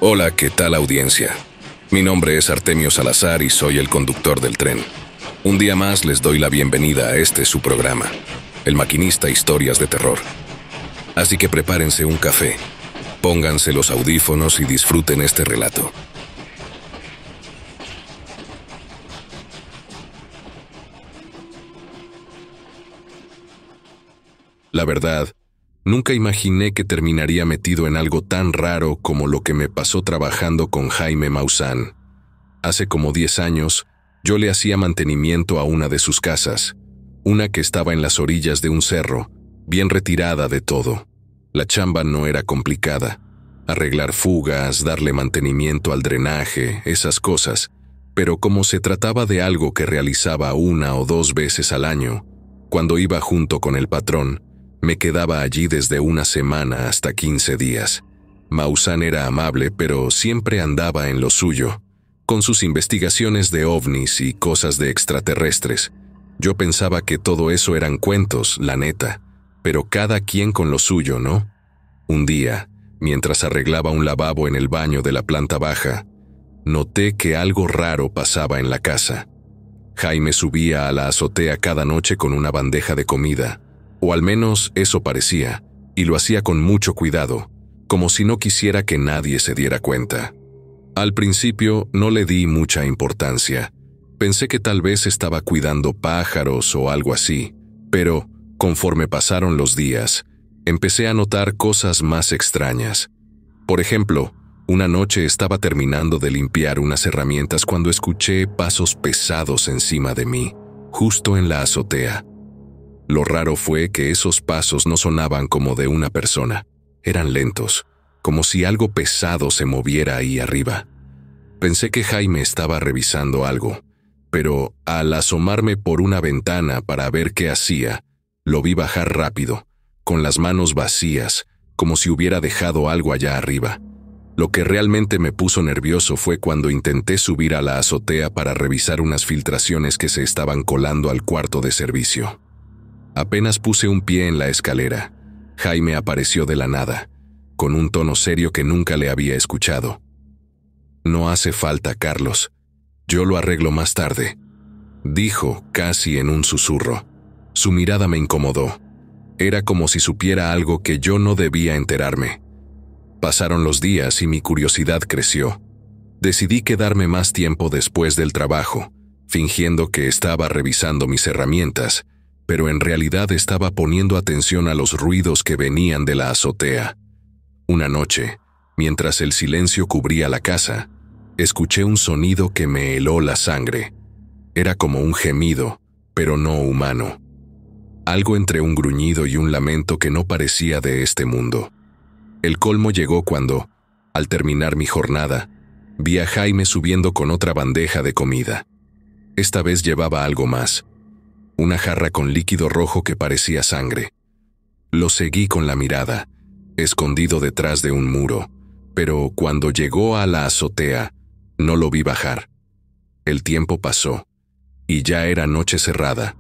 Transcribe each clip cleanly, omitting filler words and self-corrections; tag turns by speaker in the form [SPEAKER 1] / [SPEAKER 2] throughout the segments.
[SPEAKER 1] Hola, ¿qué tal audiencia? Mi nombre es Artemio Salazar y soy el conductor del tren. Un día más les doy la bienvenida a este su programa, El Maquinista Historias de Terror. Así que prepárense un café, pónganse los audífonos y disfruten este relato. La verdad, nunca imaginé que terminaría metido en algo tan raro como lo que me pasó trabajando con Jaime Maussan. Hace como 10 años, yo le hacía mantenimiento a una de sus casas, una que estaba en las orillas de un cerro, bien retirada de todo. La chamba no era complicada, arreglar fugas, darle mantenimiento al drenaje, esas cosas, pero como se trataba de algo que realizaba 1 o 2 veces al año, cuando iba junto con el patrón, me quedaba allí desde 1 semana hasta 15 días. Maussan era amable, pero siempre andaba en lo suyo, con sus investigaciones de ovnis y cosas de extraterrestres. Yo pensaba que todo eso eran cuentos, la neta, pero cada quien con lo suyo, ¿no? Un día, mientras arreglaba un lavabo en el baño de la planta baja, noté que algo raro pasaba en la casa. Jaime subía a la azotea cada noche con una bandeja de comida, o al menos eso parecía, y lo hacía con mucho cuidado, como si no quisiera que nadie se diera cuenta. Al principio no le di mucha importancia. Pensé que tal vez estaba cuidando pájaros o algo así, pero, conforme pasaron los días, empecé a notar cosas más extrañas. Por ejemplo, una noche estaba terminando de limpiar unas herramientas cuando escuché pasos pesados encima de mí, justo en la azotea. Lo raro fue que esos pasos no sonaban como de una persona, eran lentos, como si algo pesado se moviera ahí arriba. Pensé que Jaime estaba revisando algo, pero al asomarme por una ventana para ver qué hacía, lo vi bajar rápido, con las manos vacías, como si hubiera dejado algo allá arriba. Lo que realmente me puso nervioso fue cuando intenté subir a la azotea para revisar unas filtraciones que se estaban colando al cuarto de servicio. Apenas puse un pie en la escalera, Jaime apareció de la nada, con un tono serio que nunca le había escuchado. «No hace falta, Carlos. Yo lo arreglo más tarde», dijo casi en un susurro. Su mirada me incomodó. Era como si supiera algo que yo no debía enterarme. Pasaron los días y mi curiosidad creció. Decidí quedarme más tiempo después del trabajo, fingiendo que estaba revisando mis herramientas, pero en realidad estaba poniendo atención a los ruidos que venían de la azotea. Una noche, mientras el silencio cubría la casa, escuché un sonido que me heló la sangre. Era como un gemido, pero no humano. Algo entre un gruñido y un lamento que no parecía de este mundo. El colmo llegó cuando, al terminar mi jornada, vi a Jaime subiendo con otra bandeja de comida. Esta vez llevaba algo más. Una jarra con líquido rojo que parecía sangre. Lo seguí con la mirada, escondido detrás de un muro, pero cuando llegó a la azotea, no lo vi bajar. El tiempo pasó, y ya era noche cerrada.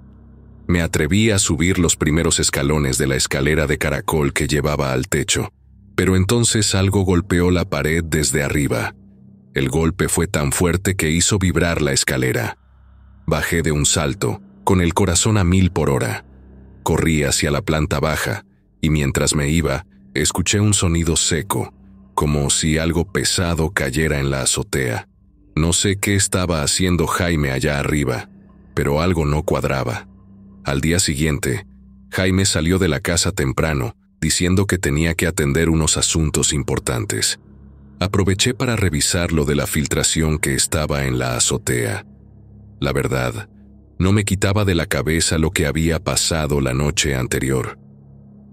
[SPEAKER 1] Me atreví a subir los primeros escalones de la escalera de caracol que llevaba al techo, pero entonces algo golpeó la pared desde arriba. El golpe fue tan fuerte que hizo vibrar la escalera. Bajé de un salto, con el corazón a 1000 por hora. Corrí hacia la planta baja, y mientras me iba, escuché un sonido seco, como si algo pesado cayera en la azotea. No sé qué estaba haciendo Jaime allá arriba, pero algo no cuadraba. Al día siguiente, Jaime salió de la casa temprano, diciendo que tenía que atender unos asuntos importantes. Aproveché para revisar lo de la filtración que estaba en la azotea. La verdad, no me quitaba de la cabeza lo que había pasado la noche anterior.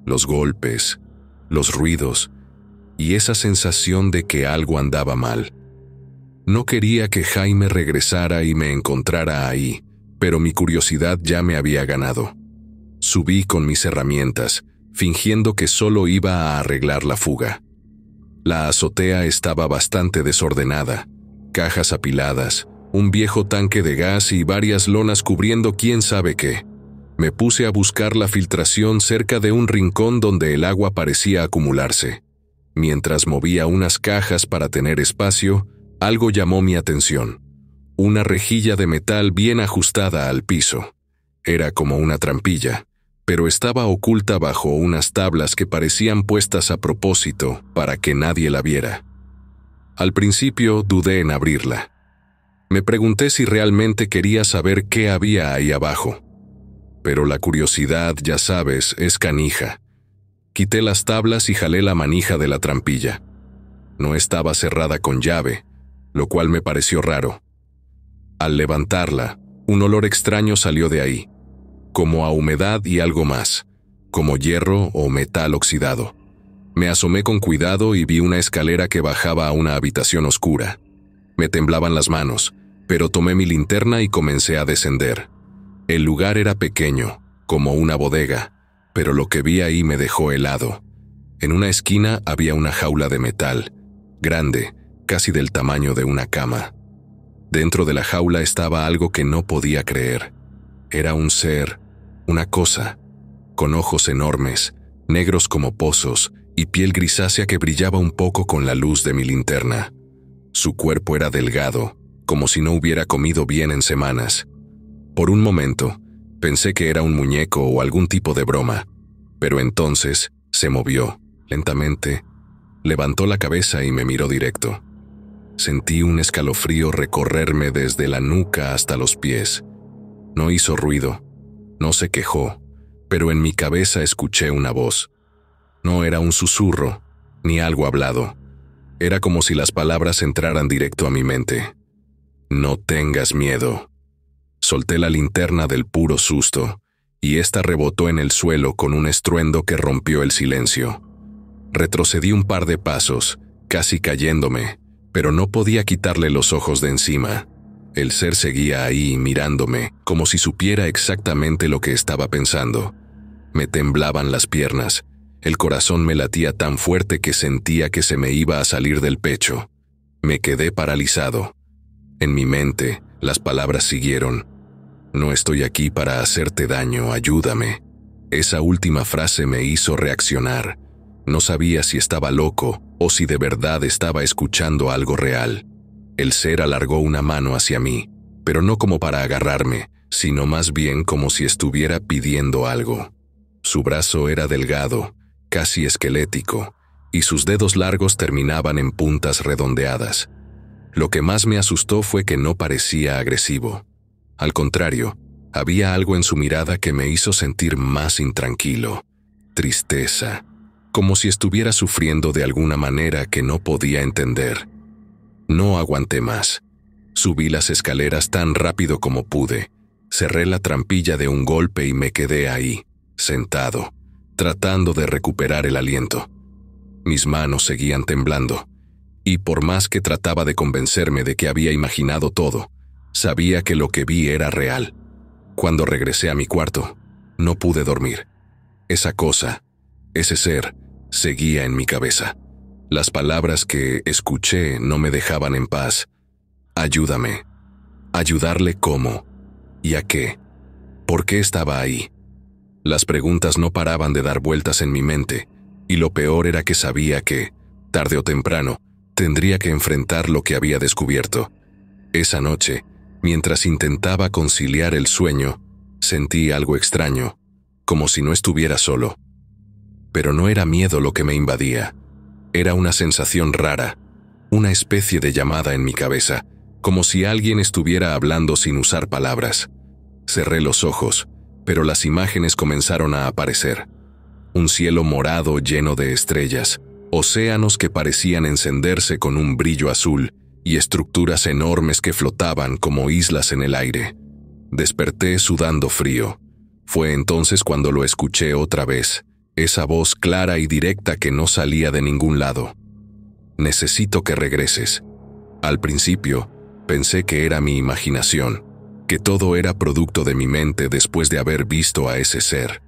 [SPEAKER 1] Los golpes, los ruidos y esa sensación de que algo andaba mal. No quería que Jaime regresara y me encontrara ahí, pero mi curiosidad ya me había ganado. Subí con mis herramientas, fingiendo que solo iba a arreglar la fuga. La azotea estaba bastante desordenada, cajas apiladas, un viejo tanque de gas y varias lonas cubriendo quién sabe qué. Me puse a buscar la filtración cerca de un rincón donde el agua parecía acumularse. Mientras movía unas cajas para tener espacio, algo llamó mi atención. Una rejilla de metal bien ajustada al piso. Era como una trampilla, pero estaba oculta bajo unas tablas que parecían puestas a propósito para que nadie la viera. Al principio dudé en abrirla. Me pregunté si realmente quería saber qué había ahí abajo. Pero la curiosidad, ya sabes, es canija. Quité las tablas y jalé la manija de la trampilla. No estaba cerrada con llave, lo cual me pareció raro. Al levantarla, un olor extraño salió de ahí, como a humedad y algo más, como hierro o metal oxidado. Me asomé con cuidado y vi una escalera que bajaba a una habitación oscura. Me temblaban las manos, pero tomé mi linterna y comencé a descender. El lugar era pequeño, como una bodega, pero lo que vi ahí me dejó helado. En una esquina había una jaula de metal, grande, casi del tamaño de una cama. Dentro de la jaula estaba algo que no podía creer. Era un ser, una cosa, con ojos enormes, negros como pozos, y piel grisácea que brillaba un poco con la luz de mi linterna. Su cuerpo era delgado, como si no hubiera comido bien en semanas. Por un momento, pensé que era un muñeco o algún tipo de broma, pero entonces se movió, lentamente, levantó la cabeza y me miró directo. Sentí un escalofrío recorrerme desde la nuca hasta los pies. No hizo ruido, no se quejó, pero en mi cabeza escuché una voz. No era un susurro, ni algo hablado. Era como si las palabras entraran directo a mi mente. No tengas miedo. Solté la linterna del puro susto, y ésta rebotó en el suelo con un estruendo que rompió el silencio. Retrocedí un par de pasos, casi cayéndome, pero no podía quitarle los ojos de encima. El ser seguía ahí mirándome, como si supiera exactamente lo que estaba pensando. Me temblaban las piernas. El corazón me latía tan fuerte que sentía que se me iba a salir del pecho. Me quedé paralizado. En mi mente, las palabras siguieron. No estoy aquí para hacerte daño, ayúdame. Esa última frase me hizo reaccionar. No sabía si estaba loco o si de verdad estaba escuchando algo real. El ser alargó una mano hacia mí, pero no como para agarrarme, sino más bien como si estuviera pidiendo algo. Su brazo era delgado, casi esquelético, y sus dedos largos terminaban en puntas redondeadas. Lo que más me asustó fue que no parecía agresivo. Al contrario, había algo en su mirada que me hizo sentir más intranquilo, tristeza, como si estuviera sufriendo de alguna manera que no podía entender. No aguanté más. Subí las escaleras tan rápido como pude, cerré la trampilla de un golpe y me quedé ahí, sentado, tratando de recuperar el aliento. Mis manos seguían temblando, y por más que trataba de convencerme de que había imaginado todo, sabía que lo que vi era real. Cuando regresé a mi cuarto, no pude dormir. Esa cosa, ese ser, seguía en mi cabeza. Las palabras que escuché no me dejaban en paz. Ayúdame. ¿Ayudarle cómo? ¿Y a qué? ¿Por qué estaba ahí? Las preguntas no paraban de dar vueltas en mi mente, y lo peor era que sabía que, tarde o temprano, tendría que enfrentar lo que había descubierto. Esa noche, mientras intentaba conciliar el sueño, sentí algo extraño, como si no estuviera solo. Pero no era miedo lo que me invadía. Era una sensación rara, una especie de llamada en mi cabeza, como si alguien estuviera hablando sin usar palabras. Cerré los ojos, pero las imágenes comenzaron a aparecer. Un cielo morado lleno de estrellas, océanos que parecían encenderse con un brillo azul y estructuras enormes que flotaban como islas en el aire. Desperté sudando frío. Fue entonces cuando lo escuché otra vez, esa voz clara y directa que no salía de ningún lado. Necesito que regreses. Al principio, pensé que era mi imaginación, que todo era producto de mi mente después de haber visto a ese ser.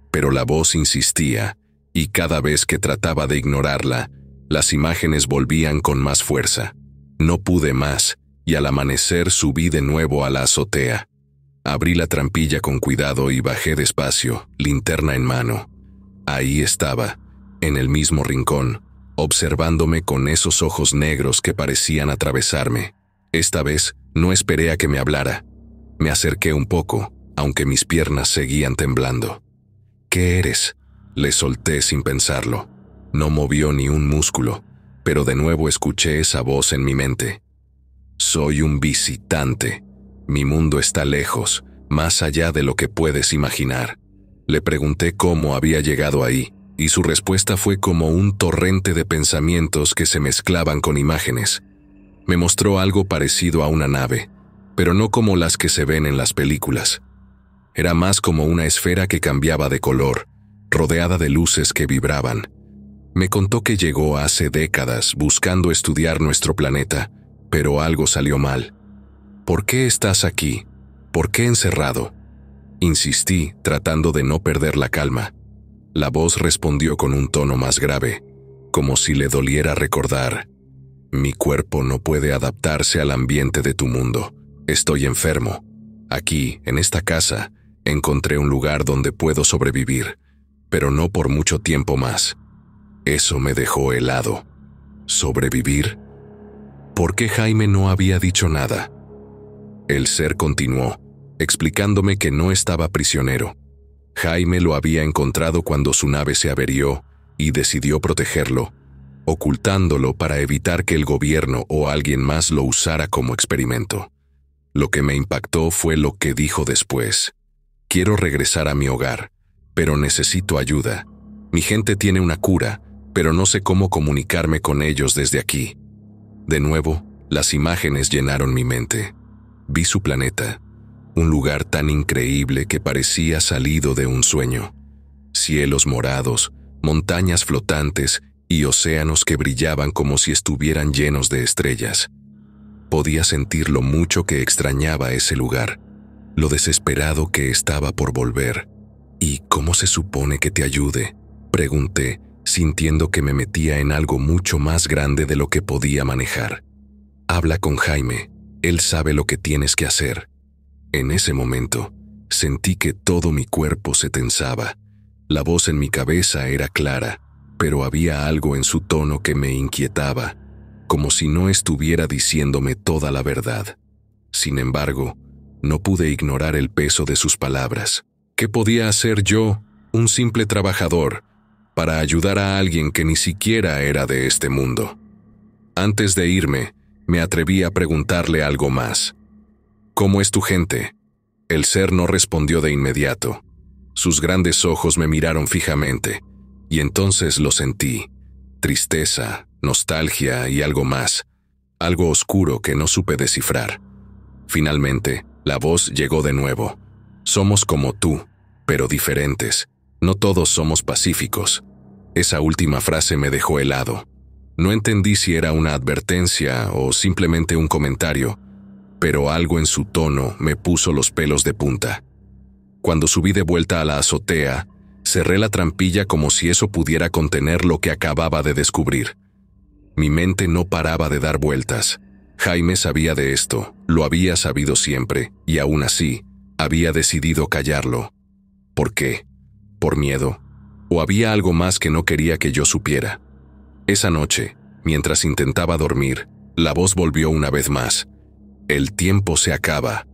[SPEAKER 1] Pero la voz insistía, y cada vez que trataba de ignorarla, las imágenes volvían con más fuerza. No pude más, y al amanecer subí de nuevo a la azotea. Abrí la trampilla con cuidado y bajé despacio, linterna en mano. Ahí estaba, en el mismo rincón, observándome con esos ojos negros que parecían atravesarme. Esta vez no esperé a que me hablara. Me acerqué un poco, aunque mis piernas seguían temblando. «¿Qué eres?», le solté sin pensarlo. No movió ni un músculo, pero de nuevo escuché esa voz en mi mente. «Soy un visitante. Mi mundo está lejos, más allá de lo que puedes imaginar». Le pregunté cómo había llegado ahí, y su respuesta fue como un torrente de pensamientos que se mezclaban con imágenes. Me mostró algo parecido a una nave, pero no como las que se ven en las películas. Era más como una esfera que cambiaba de color, rodeada de luces que vibraban. Me contó que llegó hace décadas buscando estudiar nuestro planeta, pero algo salió mal. «¿Por qué estás aquí? ¿Por qué encerrado?», insistí, tratando de no perder la calma. La voz respondió con un tono más grave, como si le doliera recordar. «Mi cuerpo no puede adaptarse al ambiente de tu mundo. Estoy enfermo. Aquí, en esta casa, encontré un lugar donde puedo sobrevivir, pero no por mucho tiempo más». Eso me dejó helado. ¿Sobrevivir? ¿Por qué Jaime no había dicho nada? El ser continuó, explicándome que no estaba prisionero. Jaime lo había encontrado cuando su nave se averió y decidió protegerlo, ocultándolo para evitar que el gobierno o alguien más lo usara como experimento. Lo que me impactó fue lo que dijo después. «Quiero regresar a mi hogar, pero necesito ayuda. Mi gente tiene una cura, pero no sé cómo comunicarme con ellos desde aquí». De nuevo, las imágenes llenaron mi mente. Vi su planeta, un lugar tan increíble que parecía salido de un sueño. Cielos morados, montañas flotantes y océanos que brillaban como si estuvieran llenos de estrellas. Podía sentir lo mucho que extrañaba ese lugar, lo desesperado que estaba por volver. «¿Y cómo se supone que te ayude?», pregunté, sintiendo que me metía en algo mucho más grande de lo que podía manejar. «Habla con Jaime, él sabe lo que tienes que hacer». En ese momento, sentí que todo mi cuerpo se tensaba. La voz en mi cabeza era clara, pero había algo en su tono que me inquietaba, como si no estuviera diciéndome toda la verdad. Sin embargo, no pude ignorar el peso de sus palabras. ¿Qué podía hacer yo, un simple trabajador, para ayudar a alguien que ni siquiera era de este mundo? Antes de irme, me atreví a preguntarle algo más. «¿Cómo es tu gente?». El ser no respondió de inmediato. Sus grandes ojos me miraron fijamente, y entonces lo sentí. Tristeza, nostalgia y algo más. Algo oscuro que no supe descifrar. Finalmente, la voz llegó de nuevo. «Somos como tú, pero diferentes. No todos somos pacíficos». Esa última frase me dejó helado. No entendí si era una advertencia o simplemente un comentario, pero algo en su tono me puso los pelos de punta. Cuando subí de vuelta a la azotea, cerré la trampilla como si eso pudiera contener lo que acababa de descubrir. Mi mente no paraba de dar vueltas. Jaime sabía de esto, lo había sabido siempre, y aún así, había decidido callarlo. ¿Por qué? ¿Por miedo? ¿O había algo más que no quería que yo supiera? Esa noche, mientras intentaba dormir, la voz volvió una vez más. «El tiempo se acaba».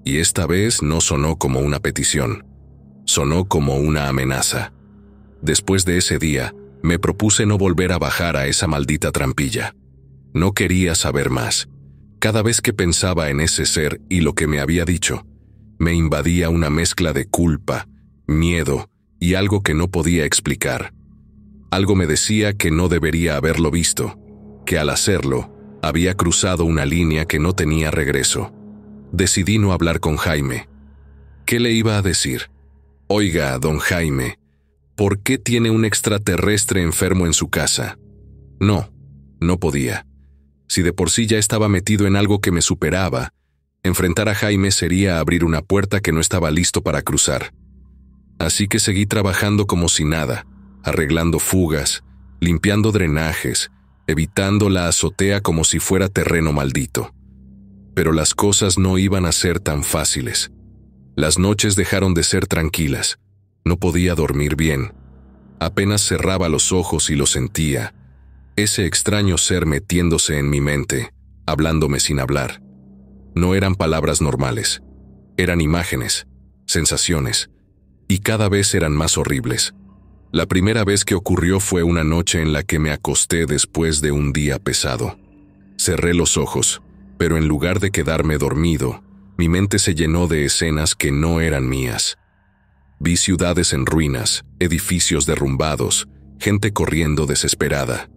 [SPEAKER 1] Y esta vez no sonó como una petición. Sonó como una amenaza. Después de ese día, me propuse no volver a bajar a esa maldita trampilla. No quería saber más. Cada vez que pensaba en ese ser y lo que me había dicho, me invadía una mezcla de culpa, miedo y algo que no podía explicar. Algo me decía que no debería haberlo visto, que al hacerlo, había cruzado una línea que no tenía regreso. Decidí no hablar con Jaime. ¿Qué le iba a decir? «Oiga, don Jaime, ¿por qué tiene un extraterrestre enfermo en su casa?». No podía. Si de por sí ya estaba metido en algo que me superaba, enfrentar a Jaime sería abrir una puerta que no estaba listo para cruzar. Así que seguí trabajando como si nada, arreglando fugas, limpiando drenajes, evitando la azotea como si fuera terreno maldito. Pero las cosas no iban a ser tan fáciles. Las noches dejaron de ser tranquilas. No podía dormir bien. Apenas cerraba los ojos y lo sentía. Ese extraño ser metiéndose en mi mente, hablándome sin hablar. No eran palabras normales, eran imágenes, sensaciones, y cada vez eran más horribles. La primera vez que ocurrió fue una noche en la que me acosté después de un día pesado. Cerré los ojos, pero en lugar de quedarme dormido, mi mente se llenó de escenas que no eran mías. Vi ciudades en ruinas, edificios derrumbados, gente corriendo desesperada.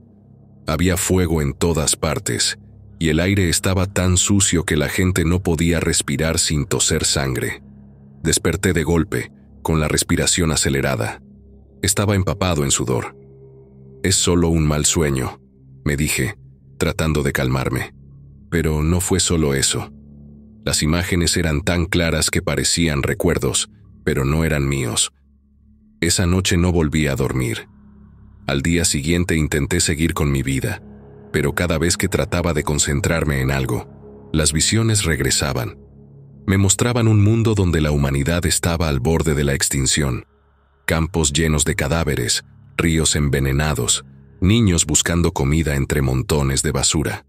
[SPEAKER 1] Había fuego en todas partes, y el aire estaba tan sucio que la gente no podía respirar sin toser sangre. Desperté de golpe, con la respiración acelerada. Estaba empapado en sudor. «Es solo un mal sueño», me dije, tratando de calmarme. Pero no fue solo eso. Las imágenes eran tan claras que parecían recuerdos, pero no eran míos. Esa noche no volví a dormir. Al día siguiente intenté seguir con mi vida, pero cada vez que trataba de concentrarme en algo, las visiones regresaban. Me mostraban un mundo donde la humanidad estaba al borde de la extinción. Campos llenos de cadáveres, ríos envenenados, niños buscando comida entre montones de basura.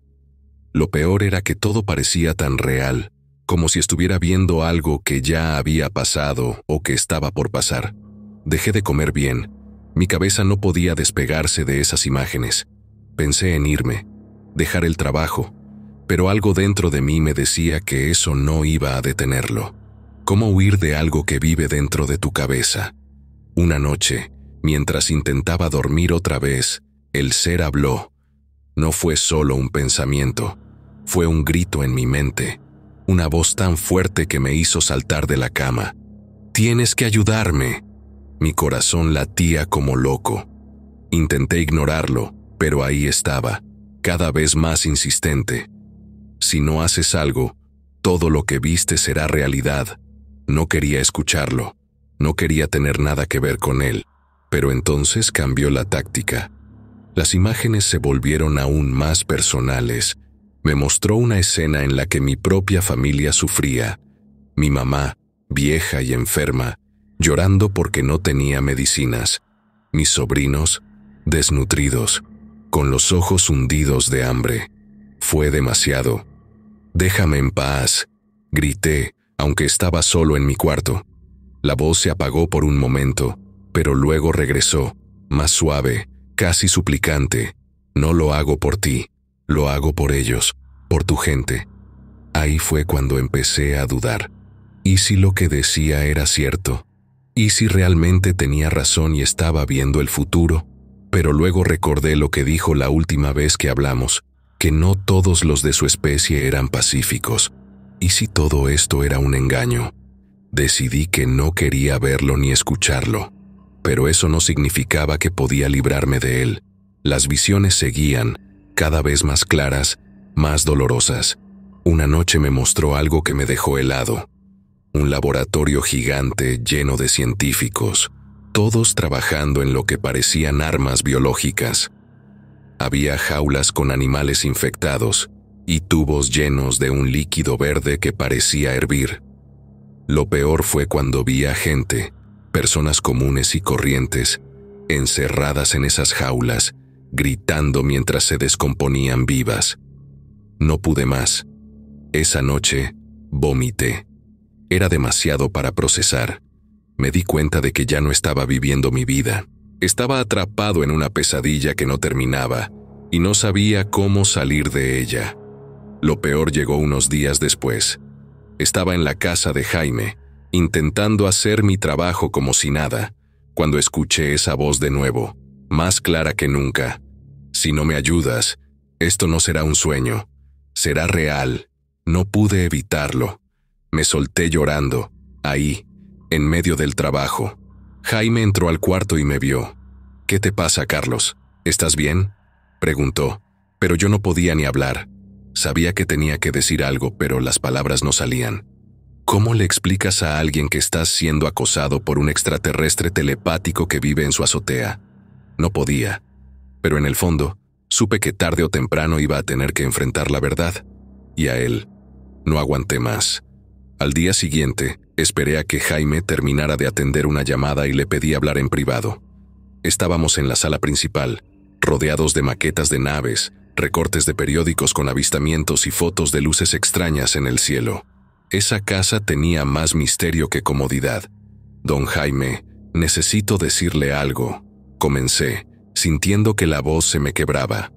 [SPEAKER 1] Lo peor era que todo parecía tan real, como si estuviera viendo algo que ya había pasado o que estaba por pasar. Dejé de comer bien. Mi cabeza no podía despegarse de esas imágenes. Pensé en irme, dejar el trabajo, pero algo dentro de mí me decía que eso no iba a detenerlo. ¿Cómo huir de algo que vive dentro de tu cabeza? Una noche, mientras intentaba dormir otra vez, el ser habló. No fue solo un pensamiento, fue un grito en mi mente, una voz tan fuerte que me hizo saltar de la cama. «Tienes que ayudarme». Mi corazón latía como loco. Intenté ignorarlo, pero ahí estaba, cada vez más insistente. «Si no haces algo, todo lo que viste será realidad». No quería escucharlo. No quería tener nada que ver con él, pero entonces cambió la táctica. Las imágenes se volvieron aún más personales. Me mostró una escena en la que mi propia familia sufría. Mi mamá, vieja y enferma, llorando porque no tenía medicinas. Mis sobrinos, desnutridos, con los ojos hundidos de hambre. Fue demasiado. «Déjame en paz», grité, aunque estaba solo en mi cuarto. La voz se apagó por un momento, pero luego regresó, más suave, casi suplicante. «No lo hago por ti, lo hago por ellos, por tu gente». Ahí fue cuando empecé a dudar. ¿Y si lo que decía era cierto? ¿Y si realmente tenía razón y estaba viendo el futuro? Pero luego recordé lo que dijo la última vez que hablamos, que no todos los de su especie eran pacíficos. ¿Y si todo esto era un engaño? Decidí que no quería verlo ni escucharlo, pero eso no significaba que podía librarme de él. Las visiones seguían, cada vez más claras, más dolorosas. Una noche me mostró algo que me dejó helado. Un laboratorio gigante lleno de científicos, todos trabajando en lo que parecían armas biológicas. Había jaulas con animales infectados y tubos llenos de un líquido verde que parecía hervir. Lo peor fue cuando vi a gente, personas comunes y corrientes, encerradas en esas jaulas, gritando mientras se descomponían vivas. No pude más. Esa noche, vomité. Era demasiado para procesar. Me di cuenta de que ya no estaba viviendo mi vida. Estaba atrapado en una pesadilla que no terminaba, y no sabía cómo salir de ella. Lo peor llegó unos días después. Estaba en la casa de Jaime, intentando hacer mi trabajo como si nada, cuando escuché esa voz de nuevo, más clara que nunca. «Si no me ayudas, esto no será un sueño, será real». No pude evitarlo. Me solté llorando, ahí, en medio del trabajo. Jaime entró al cuarto y me vio. «¿Qué te pasa, Carlos? ¿Estás bien?», preguntó, pero yo no podía ni hablar. Sabía que tenía que decir algo, pero las palabras no salían. ¿Cómo le explicas a alguien que estás siendo acosado por un extraterrestre telepático que vive en su azotea? No podía, pero en el fondo, supe que tarde o temprano iba a tener que enfrentar la verdad. Y a él. No aguanté más. Al día siguiente, esperé a que Jaime terminara de atender una llamada y le pedí hablar en privado. Estábamos en la sala principal, rodeados de maquetas de naves, recortes de periódicos con avistamientos y fotos de luces extrañas en el cielo. Esa casa tenía más misterio que comodidad. Don Jaime, necesito decirle algo, comencé, sintiendo que la voz se me quebraba.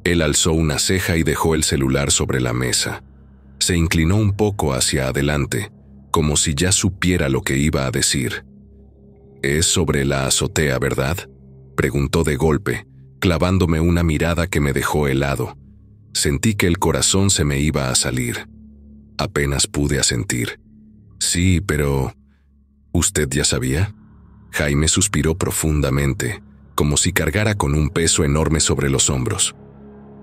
[SPEAKER 1] Él alzó una ceja y dejó el celular sobre la mesa. Se inclinó un poco hacia adelante, como si ya supiera lo que iba a decir. «¿Es sobre la azotea, verdad?», preguntó de golpe, clavándome una mirada que me dejó helado. Sentí que el corazón se me iba a salir. Apenas pude asentir. «Sí, pero... ¿usted ya sabía?». Jaime suspiró profundamente, como si cargara con un peso enorme sobre los hombros.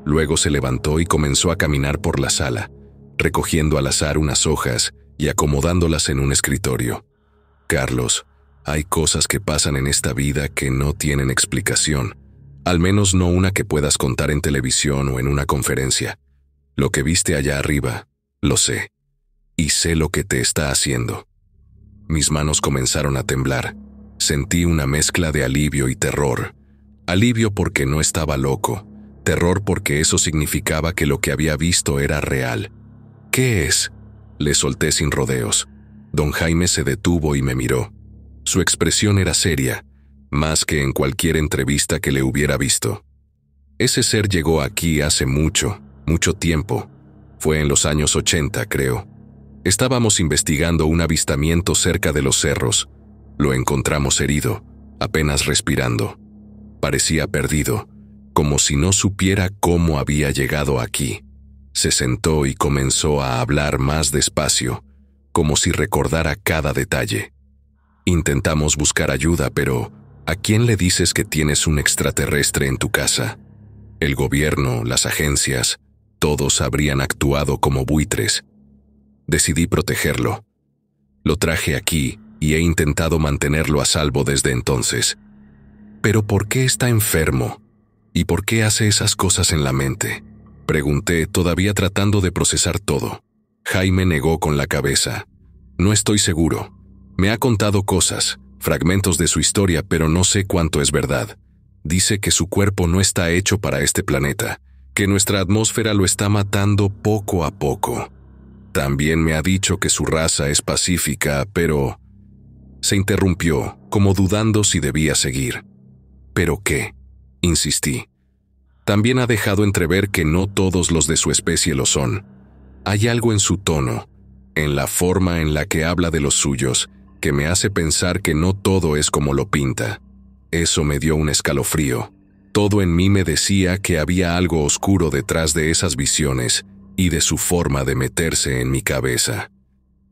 [SPEAKER 1] Luego se levantó y comenzó a caminar por la sala, recogiendo al azar unas hojas y acomodándolas en un escritorio. «Carlos, hay cosas que pasan en esta vida que no tienen explicación, al menos no una que puedas contar en televisión o en una conferencia. Lo que viste allá arriba, lo sé, y sé lo que te está haciendo». Mis manos comenzaron a temblar. Sentí una mezcla de alivio y terror. Alivio porque no estaba loco, terror porque eso significaba que lo que había visto era real. «¿Qué es?», le solté sin rodeos. Don Jaime se detuvo y me miró. Su expresión era seria, más que en cualquier entrevista que le hubiera visto. «Ese ser llegó aquí hace mucho, mucho tiempo. Fue en los años 80, creo. Estábamos investigando un avistamiento cerca de los cerros. Lo encontramos herido, apenas respirando. Parecía perdido, como si no supiera cómo había llegado aquí. Se sentó y comenzó a hablar más despacio, como si recordara cada detalle. Intentamos buscar ayuda, pero ¿a quién le dices que tienes un extraterrestre en tu casa? El gobierno, las agencias, todos habrían actuado como buitres. Decidí protegerlo. Lo traje aquí y he intentado mantenerlo a salvo desde entonces. ¿Pero por qué está enfermo? ¿Y por qué hace esas cosas en la mente?», pregunté, todavía tratando de procesar todo. Jaime negó con la cabeza. «No estoy seguro. Me ha contado cosas, fragmentos de su historia, pero no sé cuánto es verdad. Dice que su cuerpo no está hecho para este planeta, que nuestra atmósfera lo está matando poco a poco. También me ha dicho que su raza es pacífica, pero...». Se interrumpió, como dudando si debía seguir. «¿Pero qué?», insistí. También ha dejado entrever que no todos los de su especie lo son. Hay algo en su tono, en la forma en la que habla de los suyos, que me hace pensar que no todo es como lo pinta. Eso me dio un escalofrío. Todo en mí me decía que había algo oscuro detrás de esas visiones y de su forma de meterse en mi cabeza.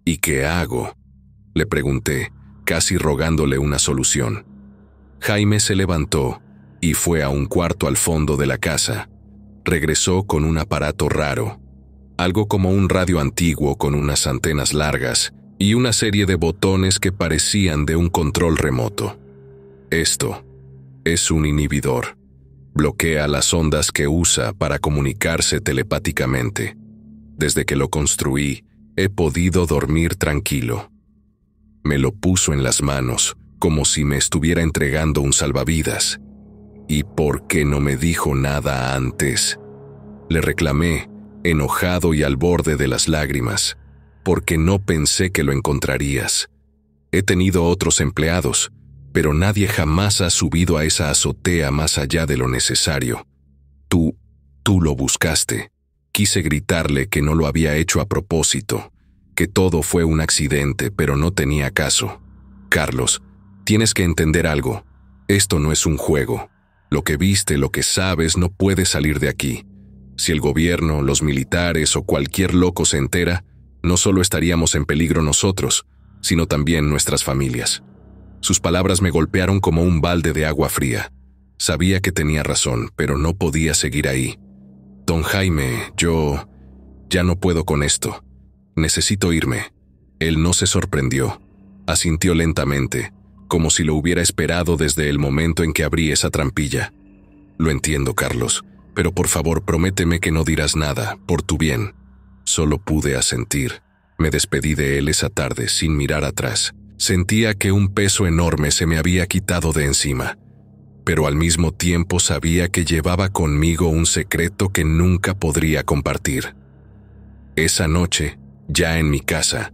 [SPEAKER 1] «¿Y qué hago?», le pregunté, casi rogándole una solución. Jaime se levantó y fue a un cuarto al fondo de la casa. Regresó con un aparato raro, algo como un radio antiguo con unas antenas largas y una serie de botones que parecían de un control remoto. «Esto es un inhibidor. Bloquea las ondas que usa para comunicarse telepáticamente. Desde que lo construí, he podido dormir tranquilo». Me lo puso en las manos, como si me estuviera entregando un salvavidas. «¿Y por qué no me dijo nada antes?», le reclamé, enojado y al borde de las lágrimas. «Porque no pensé que lo encontrarías. He tenido otros empleados, pero nadie jamás ha subido a esa azotea más allá de lo necesario. Tú lo buscaste». Quise gritarle que no lo había hecho a propósito, que todo fue un accidente, pero no tenía caso. «Carlos, tienes que entender algo. Esto no es un juego. Lo que viste, lo que sabes, no puede salir de aquí. Si el gobierno, los militares o cualquier loco se entera, no solo estaríamos en peligro nosotros, sino también nuestras familias». Sus palabras me golpearon como un balde de agua fría. Sabía que tenía razón, pero no podía seguir ahí. «Don Jaime, yo ya no puedo con esto. Necesito irme». Él no se sorprendió. Asintió lentamente, como si lo hubiera esperado desde el momento en que abrí esa trampilla. «Lo entiendo, Carlos, pero por favor prométeme que no dirás nada, por tu bien». Solo pude asentir. Me despedí de él esa tarde sin mirar atrás. Sentía que un peso enorme se me había quitado de encima. pero al mismo tiempo sabía que llevaba conmigo un secreto que nunca podría compartir. Esa noche, ya en mi casa,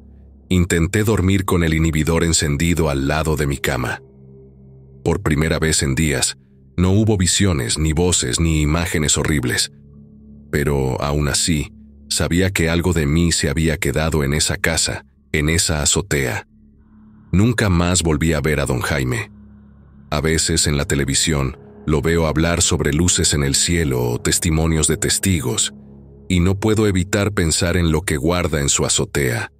[SPEAKER 1] intenté dormir con el inhibidor encendido al lado de mi cama. Por primera vez en días, no hubo visiones, ni voces, ni imágenes horribles. Pero aún así, sabía que algo de mí se había quedado en esa casa, en esa azotea. Nunca más volví a ver a don Jaime. A veces en la televisión lo veo hablar sobre luces en el cielo o testimonios de testigos, y no puedo evitar pensar en lo que guarda en su azotea.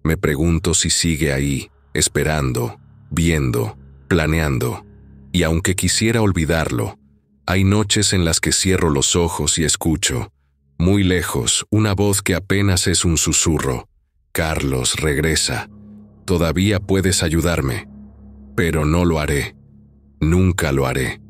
[SPEAKER 1] Me pregunto si sigue ahí, esperando, viendo, planeando, y aunque quisiera olvidarlo, hay noches en las que cierro los ojos y escucho, muy lejos, una voz que apenas es un susurro. Carlos, regresa. Todavía puedes ayudarme. Pero no lo haré. Nunca lo haré.